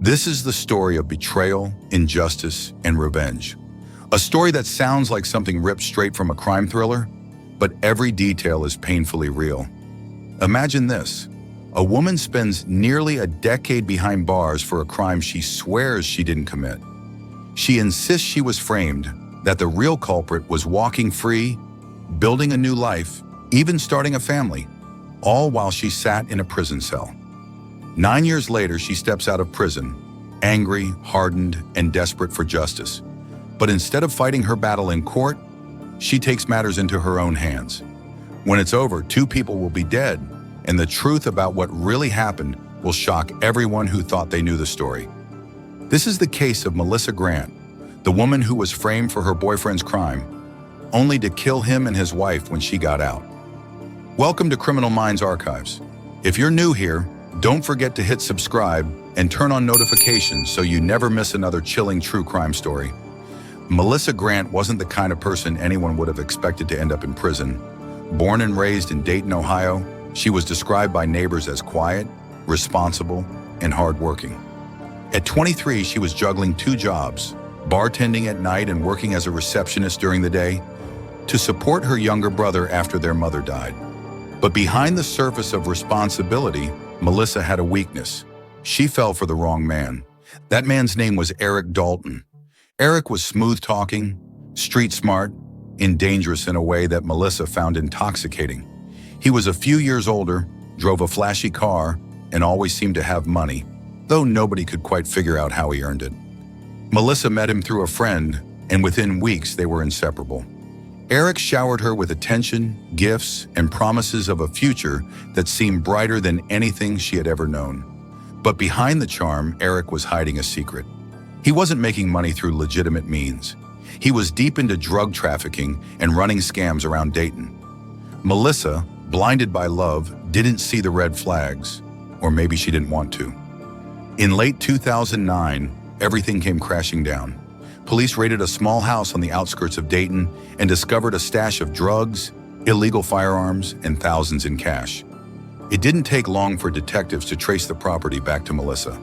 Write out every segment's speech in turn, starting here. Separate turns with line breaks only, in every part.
This is the story of betrayal, injustice, and revenge. A story that sounds like something ripped straight from a crime thriller, but every detail is painfully real. Imagine this. A woman spends nearly a decade behind bars for a crime she swears she didn't commit. She insists she was framed, that the real culprit was walking free, building a new life, even starting a family, all while she sat in a prison cell. 9 years later, she steps out of prison, angry, hardened, and desperate for justice. But instead of fighting her battle in court, she takes matters into her own hands. When it's over, 2 people will be dead, and the truth about what really happened will shock everyone who thought they knew the story. This is the case of Melissa Grant, the woman who was framed for her boyfriend's crime, only to kill him and his wife when she got out. Welcome to Criminal Minds Archives. If you're new here, don't forget to hit subscribe and turn on notifications so you never miss another chilling true crime story. Melissa Grant wasn't the kind of person anyone would have expected to end up in prison. Born and raised in Dayton, Ohio, she was described by neighbors as quiet, responsible, and hardworking. At 23, she was juggling 2 jobs, bartending at night and working as a receptionist during the day, to support her younger brother after their mother died. But behind the surface of responsibility, Melissa had a weakness. She fell for the wrong man. That man's name was Eric Dalton. Eric was smooth-talking, street-smart, and dangerous in a way that Melissa found intoxicating. He was a few years older, drove a flashy car, and always seemed to have money, though nobody could quite figure out how he earned it. Melissa met him through a friend, and within weeks they were inseparable. Eric showered her with attention, gifts, and promises of a future that seemed brighter than anything she had ever known. But behind the charm, Eric was hiding a secret. He wasn't making money through legitimate means. He was deep into drug trafficking and running scams around Dayton. Melissa, blinded by love, didn't see the red flags, or maybe she didn't want to. In late 2009, everything came crashing down. Police raided a small house on the outskirts of Dayton and discovered a stash of drugs, illegal firearms, and thousands in cash. It didn't take long for detectives to trace the property back to Melissa.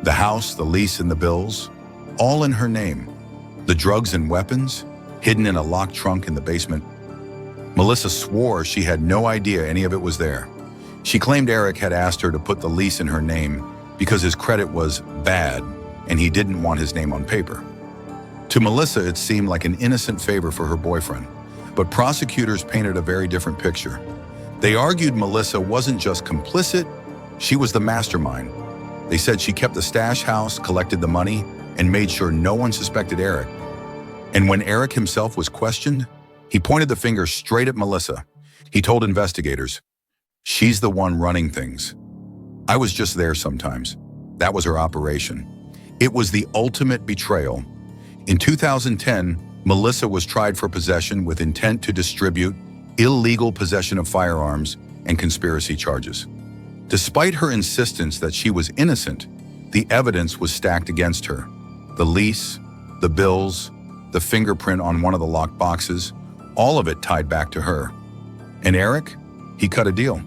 The house, the lease, and the bills, all in her name. The drugs and weapons, hidden in a locked trunk in the basement. Melissa swore she had no idea any of it was there. She claimed Eric had asked her to put the lease in her name because his credit was bad and he didn't want his name on paper. To Melissa, it seemed like an innocent favor for her boyfriend, but prosecutors painted a very different picture. They argued Melissa wasn't just complicit, she was the mastermind. They said she kept the stash house, collected the money, and made sure no one suspected Eric. And when Eric himself was questioned, he pointed the finger straight at Melissa. He told investigators, "She's the one running things. I was just there sometimes." That was her operation. It was the ultimate betrayal. In 2010, Melissa was tried for possession with intent to distribute, illegal possession of firearms, and conspiracy charges. Despite her insistence that she was innocent, the evidence was stacked against her. The lease, the bills, the fingerprint on one of the locked boxes, all of it tied back to her. And Eric? He cut a deal.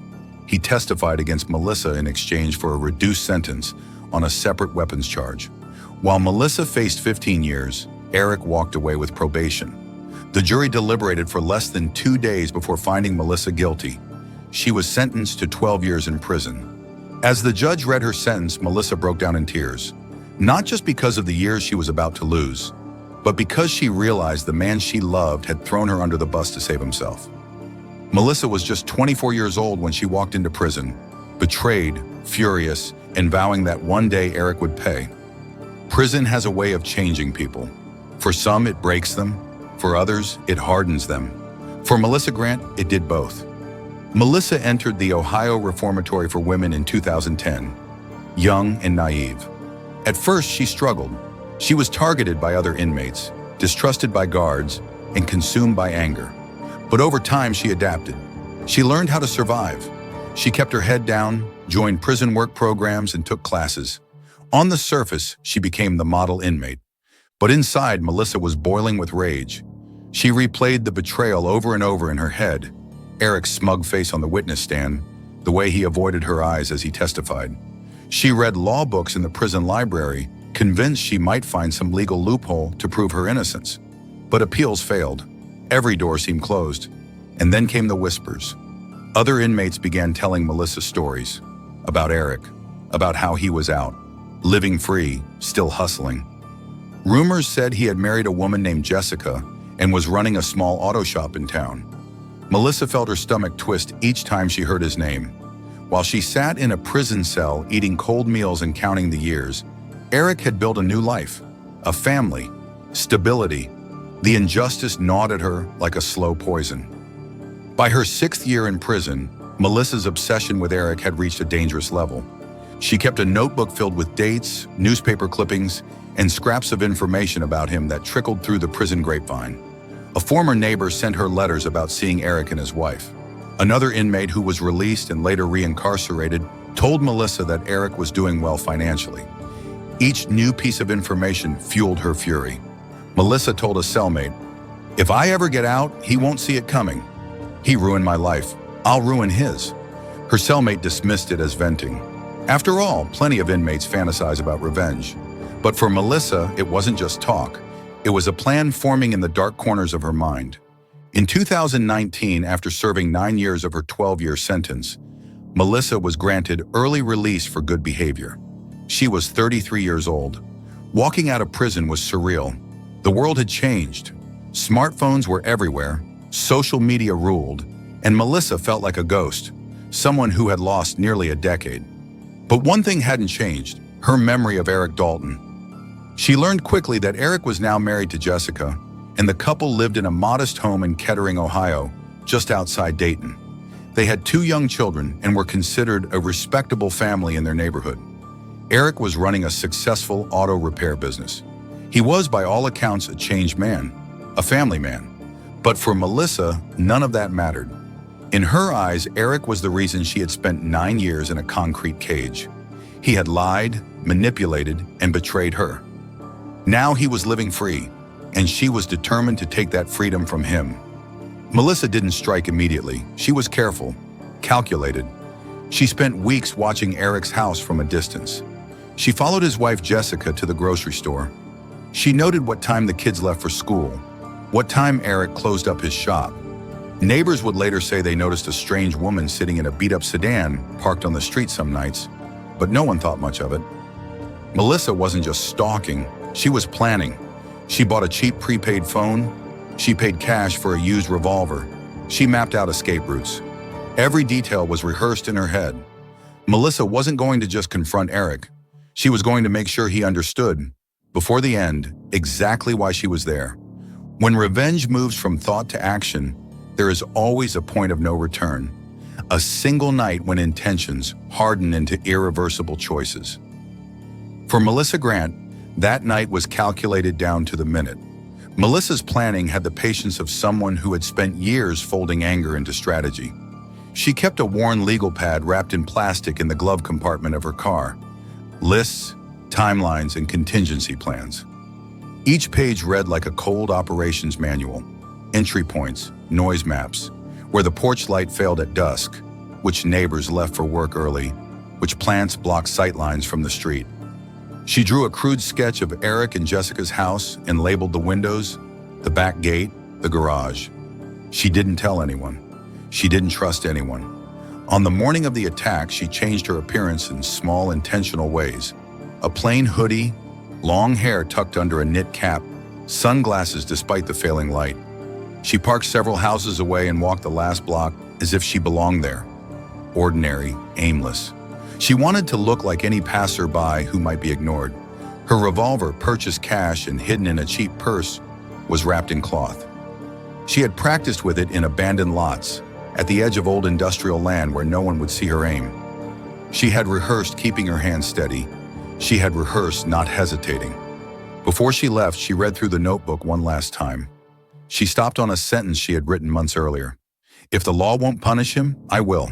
He testified against Melissa in exchange for a reduced sentence on a separate weapons charge. While Melissa faced 15 years, Eric walked away with probation. The jury deliberated for less than 2 days before finding Melissa guilty. She was sentenced to 12 years in prison. As the judge read her sentence, Melissa broke down in tears. Not just because of the years she was about to lose, but because she realized the man she loved had thrown her under the bus to save himself. Melissa was just 24 years old when she walked into prison, betrayed, furious, and vowing that one day Eric would pay. Prison has a way of changing people. For some, it breaks them. For others, it hardens them. For Melissa Grant, it did both. Melissa entered the Ohio Reformatory for Women in 2010, young and naive. At first, she struggled. She was targeted by other inmates, distrusted by guards, and consumed by anger. But over time, she adapted. She learned how to survive. She kept her head down, joined prison work programs, and took classes. On the surface, she became the model inmate. But inside, Melissa was boiling with rage. She replayed the betrayal over and over in her head. Eric's smug face on the witness stand, the way he avoided her eyes as he testified. She read law books in the prison library, convinced she might find some legal loophole to prove her innocence. But appeals failed. Every door seemed closed. And then came the whispers. Other inmates began telling Melissa stories about Eric, about how he was out, living free, still hustling. Rumors said he had married a woman named Jessica and was running a small auto shop in town. Melissa felt her stomach twist each time she heard his name. While she sat in a prison cell eating cold meals and counting the years, Eric had built a new life, a family, stability. The injustice gnawed at her like a slow poison. By her 6th year in prison, Melissa's obsession with Eric had reached a dangerous level. She kept a notebook filled with dates, newspaper clippings, and scraps of information about him that trickled through the prison grapevine. A former neighbor sent her letters about seeing Eric and his wife. Another inmate who was released and later reincarcerated told Melissa that Eric was doing well financially. Each new piece of information fueled her fury. Melissa told a cellmate, "If I ever get out, he won't see it coming. He ruined my life. I'll ruin his." Her cellmate dismissed it as venting. After all, plenty of inmates fantasize about revenge. But for Melissa, it wasn't just talk. It was a plan forming in the dark corners of her mind. In 2019, after serving 9 years of her 12-year sentence, Melissa was granted early release for good behavior. She was 33 years old. Walking out of prison was surreal. The world had changed. Smartphones were everywhere, social media ruled, and Melissa felt like a ghost, someone who had lost nearly a decade. But one thing hadn't changed, her memory of Eric Dalton. She learned quickly that Eric was now married to Jessica, and the couple lived in a modest home in Kettering, Ohio, just outside Dayton. They had 2 young children and were considered a respectable family in their neighborhood. Eric was running a successful auto repair business. He was, by all accounts, a changed man, a family man. But for Melissa, none of that mattered. In her eyes, Eric was the reason she had spent 9 years in a concrete cage. He had lied, manipulated, and betrayed her. Now he was living free, and she was determined to take that freedom from him. Melissa didn't strike immediately. She was careful, calculated. She spent weeks watching Eric's house from a distance. She followed his wife Jessica to the grocery store. She noted what time the kids left for school, what time Eric closed up his shop. Neighbors would later say they noticed a strange woman sitting in a beat-up sedan parked on the street some nights, but no one thought much of it. Melissa wasn't just stalking, she was planning. She bought a cheap prepaid phone. She paid cash for a used revolver. She mapped out escape routes. Every detail was rehearsed in her head. Melissa wasn't going to just confront Eric. She was going to make sure he understood, before the end, exactly why she was there. When revenge moves from thought to action, there is always a point of no return. A single night when intentions harden into irreversible choices. For Melissa Grant, that night was calculated down to the minute. Melissa's planning had the patience of someone who had spent years folding anger into strategy. She kept a worn legal pad wrapped in plastic in the glove compartment of her car. Lists, timelines, and contingency plans. Each page read like a cold operations manual. Entry points, noise maps, where the porch light failed at dusk, which neighbors left for work early, which plants blocked sightlines from the street. She drew a crude sketch of Eric and Jessica's house and labeled the windows, the back gate, the garage. She didn't tell anyone. She didn't trust anyone. On the morning of the attack, she changed her appearance in small, intentional ways. A plain hoodie, long hair tucked under a knit cap, sunglasses despite the failing light. She parked several houses away and walked the last block as if she belonged there. Ordinary, aimless. She wanted to look like any passerby who might be ignored. Her revolver, purchased cash and hidden in a cheap purse, was wrapped in cloth. She had practiced with it in abandoned lots, at the edge of old industrial land where no one would see her aim. She had rehearsed keeping her hands steady. She had rehearsed not hesitating. Before she left, she read through the notebook one last time. She stopped on a sentence she had written months earlier. "If the law won't punish him, I will."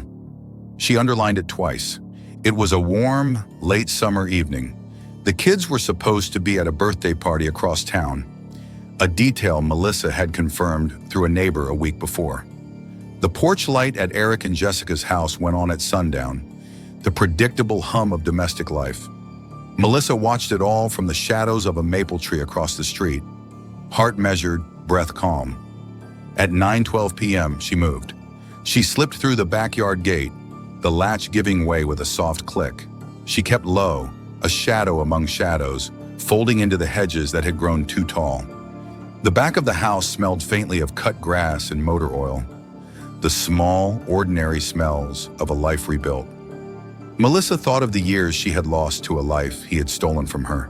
She underlined it twice. It was a warm, late summer evening. The kids were supposed to be at a birthday party across town, a detail Melissa had confirmed through a neighbor a week before. The porch light at Eric and Jessica's house went on at sundown. the predictable hum of domestic life. Melissa watched it all from the shadows of a maple tree across the street, heart measured, breath calm. At 9:12 p.m., she moved. She slipped through the backyard gate, the latch giving way with a soft click. She kept low, a shadow among shadows, folding into the hedges that had grown too tall. The back of the house smelled faintly of cut grass and motor oil, the small, ordinary smells of a life rebuilt. Melissa thought of the years she had lost to a life he had stolen from her.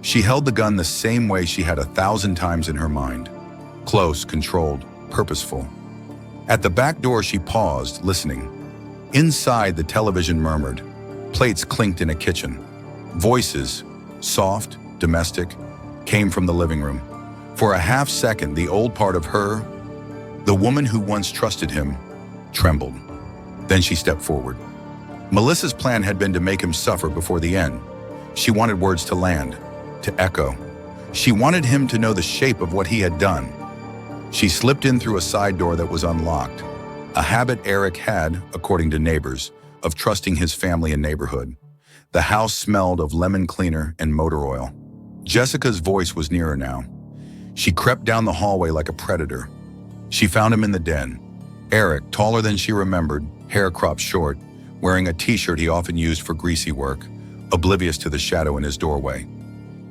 She held the gun the same way she had 1,000 times in her mind. Close, controlled, purposeful. At the back door, she paused, listening. Inside, the television murmured. Plates clinked in a kitchen. Voices, soft, domestic, came from the living room. For a half second, the old part of her, the woman who once trusted him, trembled. Then she stepped forward. Melissa's plan had been to make him suffer before the end. She wanted words to land, to echo. She wanted him to know the shape of what he had done. She slipped in through a side door that was unlocked, a habit Eric had, according to neighbors, of trusting his family and neighborhood. The house smelled of lemon cleaner and motor oil. Jessica's voice was nearer now. She crept down the hallway like a predator. She found him in the den. Eric, taller than she remembered, hair cropped short, wearing a t-shirt he often used for greasy work, oblivious to the shadow in his doorway.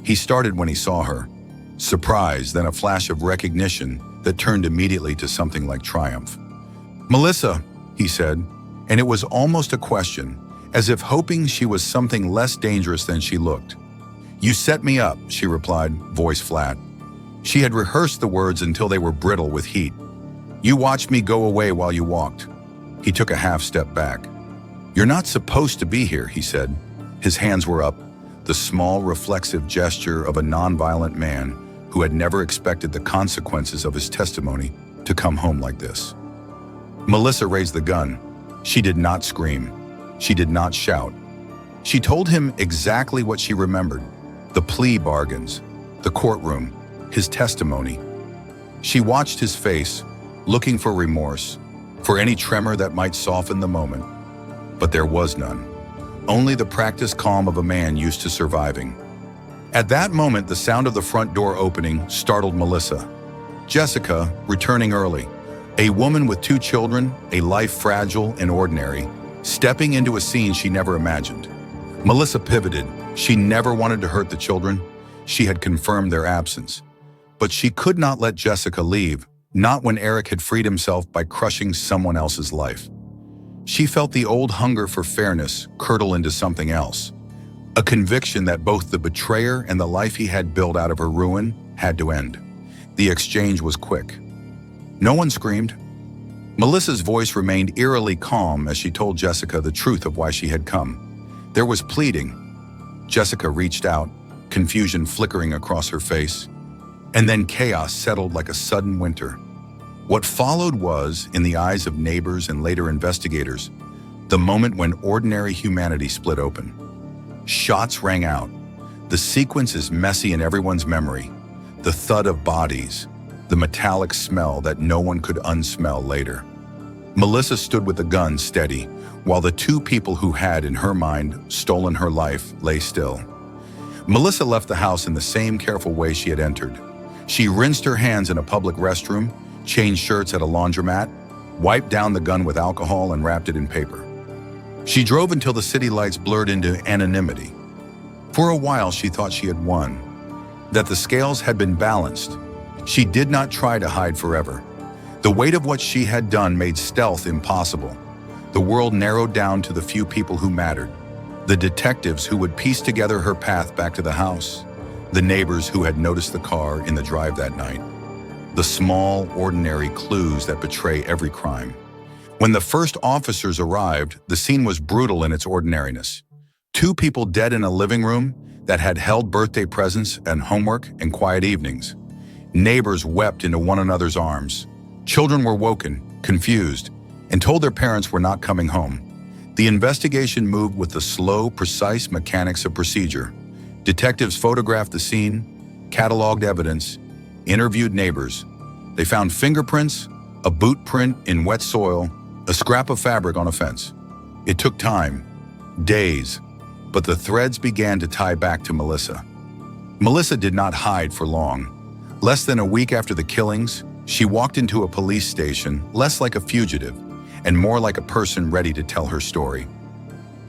He started when he saw her. Surprise, then a flash of recognition that turned immediately to something like triumph. "Melissa," he said, and it was almost a question, as if hoping she was something less dangerous than she looked. "You set me up," she replied, voice flat. She had rehearsed the words until they were brittle with heat. "You watched me go away while you walked." He took a half step back. "You're not supposed to be here," he said. His hands were up, the small, reflexive gesture of a nonviolent man who had never expected the consequences of his testimony to come home like this. Melissa raised the gun. She did not scream. She did not shout. She told him exactly what she remembered: the plea bargains, the courtroom, his testimony. She watched his face, looking for remorse, for any tremor that might soften the moment. But there was none. Only the practiced calm of a man used to surviving. At that moment, the sound of the front door opening startled Melissa. Jessica, returning early, a woman with 2 children, a life fragile and ordinary, stepping into a scene she never imagined. Melissa pivoted. She never wanted to hurt the children. She had confirmed their absence. But she could not let Jessica leave, not when Eric had freed himself by crushing someone else's life. She felt the old hunger for fairness curdle into something else, a conviction that both the betrayer and the life he had built out of her ruin had to end. The exchange was quick. No one screamed. Melissa's voice remained eerily calm as she told Jessica the truth of why she had come. There was pleading. Jessica reached out, confusion flickering across her face, and then chaos settled like a sudden winter. What followed was, in the eyes of neighbors and later investigators, the moment when ordinary humanity split open. Shots rang out. The sequence is messy in everyone's memory. The thud of bodies, the metallic smell that no one could unsmell later. Melissa stood with the gun steady, while the 2 people who had, in her mind, stolen her life lay still. Melissa left the house in the same careful way she had entered. She rinsed her hands in a public restroom, changed shirts at a laundromat, wiped down the gun with alcohol and wrapped it in paper. She drove until the city lights blurred into anonymity. For a while, she thought she had won, that the scales had been balanced. She did not try to hide forever. The weight of what she had done made stealth impossible. The world narrowed down to the few people who mattered. The detectives who would piece together her path back to the house. The neighbors who had noticed the car in the drive that night. The small, ordinary clues that betray every crime. When the first officers arrived, the scene was brutal in its ordinariness. 2 people dead in a living room that had held birthday presents and homework and quiet evenings. Neighbors wept into one another's arms. Children were woken, confused, and told their parents were not coming home. The investigation moved with the slow, precise mechanics of procedure. Detectives photographed the scene, cataloged evidence, interviewed neighbors. They found fingerprints, a boot print in wet soil, a scrap of fabric on a fence. It took time, Days, but the threads began to tie back to Melissa. Melissa did not hide for long. Less than a week after the killings, she walked into a police station less like a fugitive and more like a person ready to tell her story.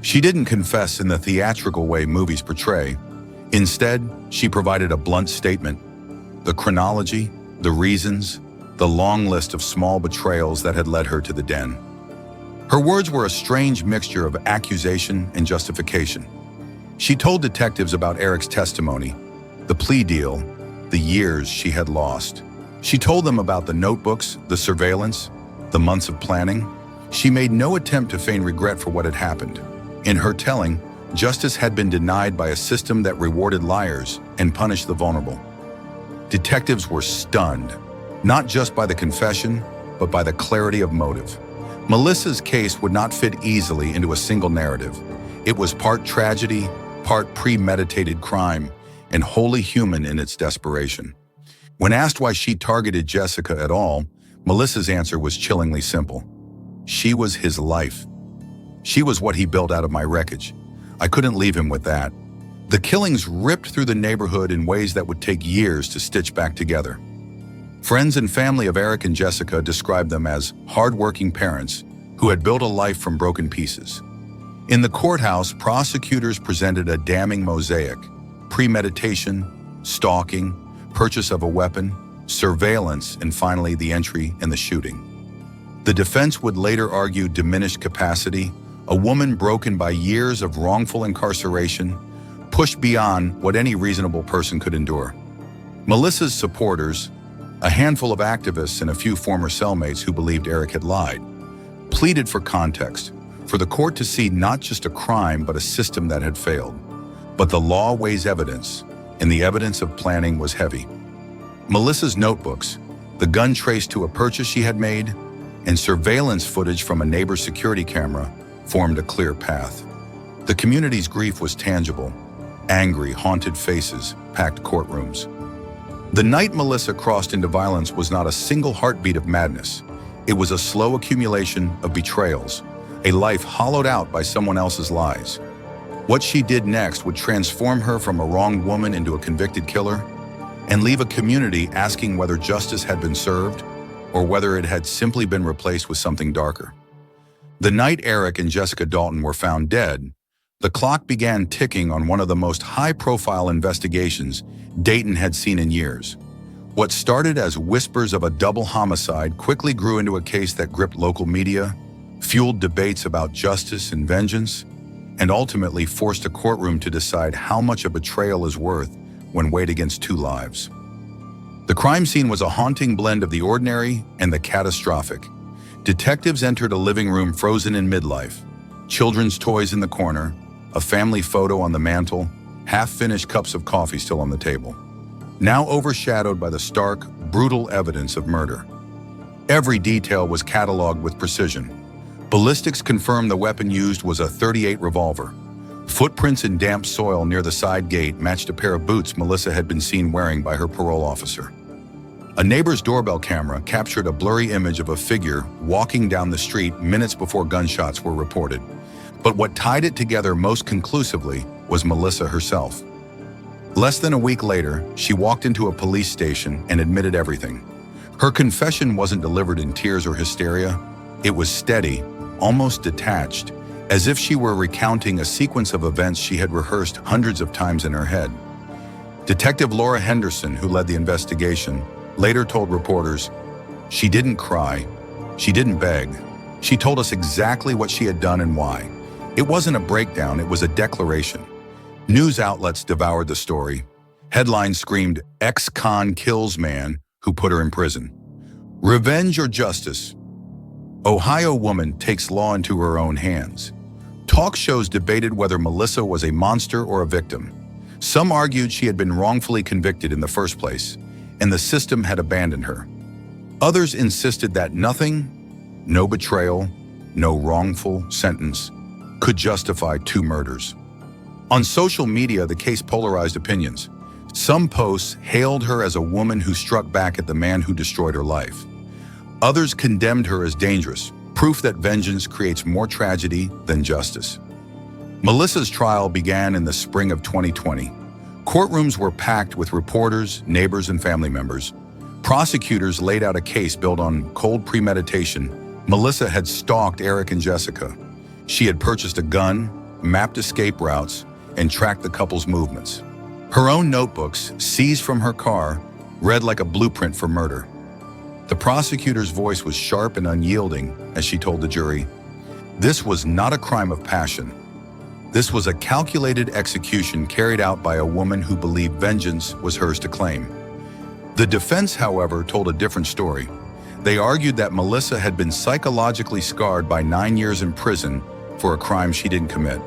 She didn't confess in the theatrical way movies portray. Instead, she provided a blunt statement: the chronology, the reasons, the long list of small betrayals that had led her to the den. Her words were a strange mixture of accusation and justification. She told detectives about Eric's testimony, the plea deal, the years she had lost. She told them about the notebooks, the surveillance, the months of planning. She made no attempt to feign regret for what had happened. In her telling, justice had been denied by a system that rewarded liars and punished the vulnerable. Detectives were stunned, not just by the confession, but by the clarity of motive. Melissa's case would not fit easily into a single narrative. It was part tragedy, part premeditated crime, and wholly human in its desperation. When asked why she targeted Jessica at all, Melissa's answer was chillingly simple. She was his life. She was what he built out of my wreckage. I couldn't leave him with that. The killings ripped through the neighborhood in ways that would take years to stitch back together. Friends and family of Eric and Jessica described them as hard-working parents who had built a life from broken pieces. In the courthouse, prosecutors presented a damning mosaic: premeditation, stalking, purchase of a weapon, surveillance, and finally the entry and the shooting. The defense would later argue diminished capacity, a woman broken by years of wrongful incarceration, pushed beyond what any reasonable person could endure. Melissa's supporters, a handful of activists and a few former cellmates who believed Eric had lied, pleaded for context, for the court to see not just a crime but a system that had failed. But the law weighs evidence, and the evidence of planning was heavy. Melissa's notebooks, the gun traced to a purchase she had made, and surveillance footage from a neighbor's security camera formed a clear path. The community's grief was tangible: angry, haunted faces, packed courtrooms. The night Melissa crossed into violence was not a single heartbeat of madness. It was a slow accumulation of betrayals, a life hollowed out by someone else's lies. What she did next would transform her from a wronged woman into a convicted killer and leave a community asking whether justice had been served or whether it had simply been replaced with something darker. The night Eric and Jessica Dalton were found dead, the clock began ticking on one of the most high-profile investigations Dayton had seen in years. What started as whispers of a double homicide quickly grew into a case that gripped local media, fueled debates about justice and vengeance, and ultimately forced a courtroom to decide how much a betrayal is worth when weighed against two lives. The crime scene was a haunting blend of the ordinary and the catastrophic. Detectives entered a living room frozen in midlife, children's toys in the corner, a family photo on the mantle, half-finished cups of coffee still on the table, now overshadowed by the stark, brutal evidence of murder. Every detail was cataloged with precision. Ballistics confirmed the weapon used was a .38 revolver. Footprints in damp soil near the side gate matched a pair of boots Melissa had been seen wearing by her parole officer. A neighbor's doorbell camera captured a blurry image of a figure walking down the street minutes before gunshots were reported. But what tied it together most conclusively was Melissa herself. Less than a week later, she walked into a police station and admitted everything. Her confession wasn't delivered in tears or hysteria. It was steady, almost detached, as if she were recounting a sequence of events she had rehearsed hundreds of times in her head. Detective Laura Henderson, who led the investigation, later told reporters, "She didn't cry. She didn't beg. She told us exactly what she had done and why. It wasn't a breakdown, it was a declaration." News outlets devoured the story. Headlines screamed, "Ex-con kills man who put her in prison." "Revenge or justice?" "Ohio woman takes law into her own hands." Talk shows debated whether Melissa was a monster or a victim. Some argued she had been wrongfully convicted in the first place, and the system had abandoned her. Others insisted that nothing, no betrayal, no wrongful sentence, could justify two murders. On social media, the case polarized opinions. Some posts hailed her as a woman who struck back at the man who destroyed her life. Others condemned her as dangerous, proof that vengeance creates more tragedy than justice. Melissa's trial began in the spring of 2020. Courtrooms were packed with reporters, neighbors, and family members. Prosecutors laid out a case built on cold premeditation. Melissa had stalked Eric and Jessica. She had purchased a gun, mapped escape routes, and tracked the couple's movements. Her own notebooks, seized from her car, read like a blueprint for murder. The prosecutor's voice was sharp and unyielding as she told the jury, "This was not a crime of passion. This was a calculated execution carried out by a woman who believed vengeance was hers to claim." The defense, however, told a different story. They argued that Melissa had been psychologically scarred by 9 years in prison for a crime she didn't commit.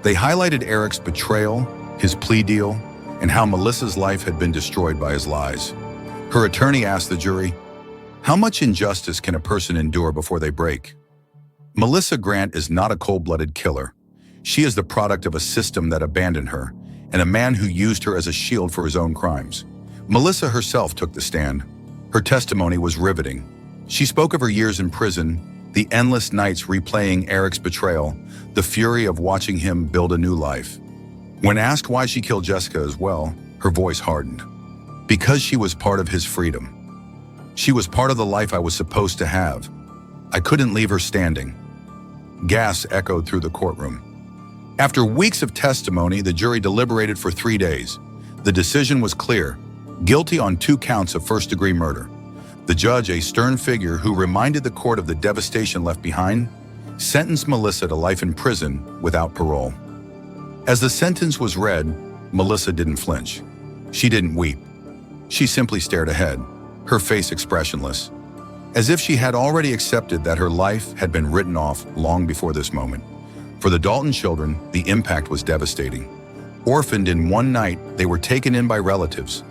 They highlighted Eric's betrayal, his plea deal, and how Melissa's life had been destroyed by his lies. Her attorney asked the jury, "How much injustice can a person endure before they break?" Melissa Grant is not a cold-blooded killer. She is the product of a system that abandoned her, and a man who used her as a shield for his own crimes. Melissa herself took the stand. Her testimony was riveting. She spoke of her years in prison, the endless nights replaying Eric's betrayal, the fury of watching him build a new life. When asked why she killed Jessica as well, her voice hardened. "Because she was part of his freedom. She was part of the life I was supposed to have. I couldn't leave her standing." Gasps echoed through the courtroom. After weeks of testimony, the jury deliberated for 3 days. The decision was clear: guilty on 2 counts of first-degree murder. The judge, a stern figure who reminded the court of the devastation left behind, sentenced Melissa to life in prison without parole. As the sentence was read, Melissa didn't flinch. She didn't weep. She simply stared ahead, her face expressionless, as if she had already accepted that her life had been written off long before this moment. For the Dalton children, the impact was devastating. Orphaned in one night, they were taken in by relatives.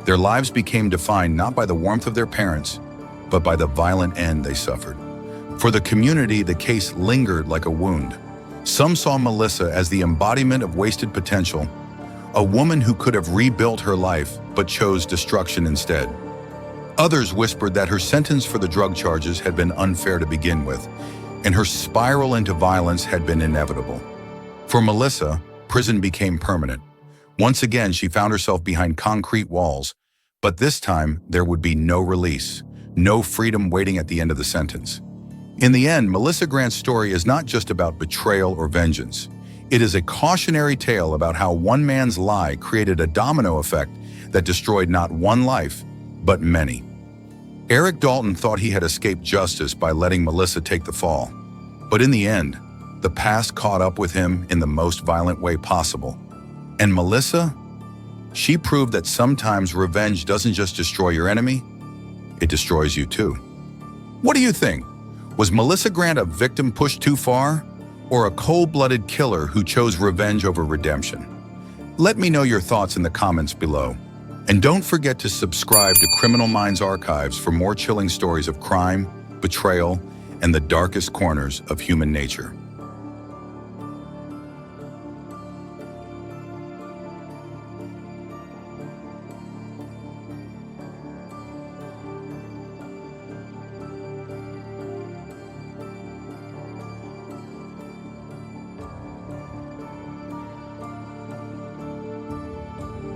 Their lives became defined not by the warmth of their parents, but by the violent end they suffered. For the community, the case lingered like a wound. Some saw Melissa as the embodiment of wasted potential, a woman who could have rebuilt her life but chose destruction instead. Others whispered that her sentence for the drug charges had been unfair to begin with, and her spiral into violence had been inevitable. For Melissa, prison became permanent. Once again, she found herself behind concrete walls, but this time there would be no release, no freedom waiting at the end of the sentence. In the end, Melissa Grant's story is not just about betrayal or vengeance. It is a cautionary tale about how one man's lie created a domino effect that destroyed not one life, but many. Eric Dalton thought he had escaped justice by letting Melissa take the fall. But in the end, the past caught up with him in the most violent way possible. And Melissa? She proved that sometimes revenge doesn't just destroy your enemy, it destroys you too. What do you think? Was Melissa Grant a victim pushed too far, or a cold-blooded killer who chose revenge over redemption? Let me know your thoughts in the comments below. And don't forget to subscribe to Criminal Minds Archives for more chilling stories of crime, betrayal, and the darkest corners of human nature.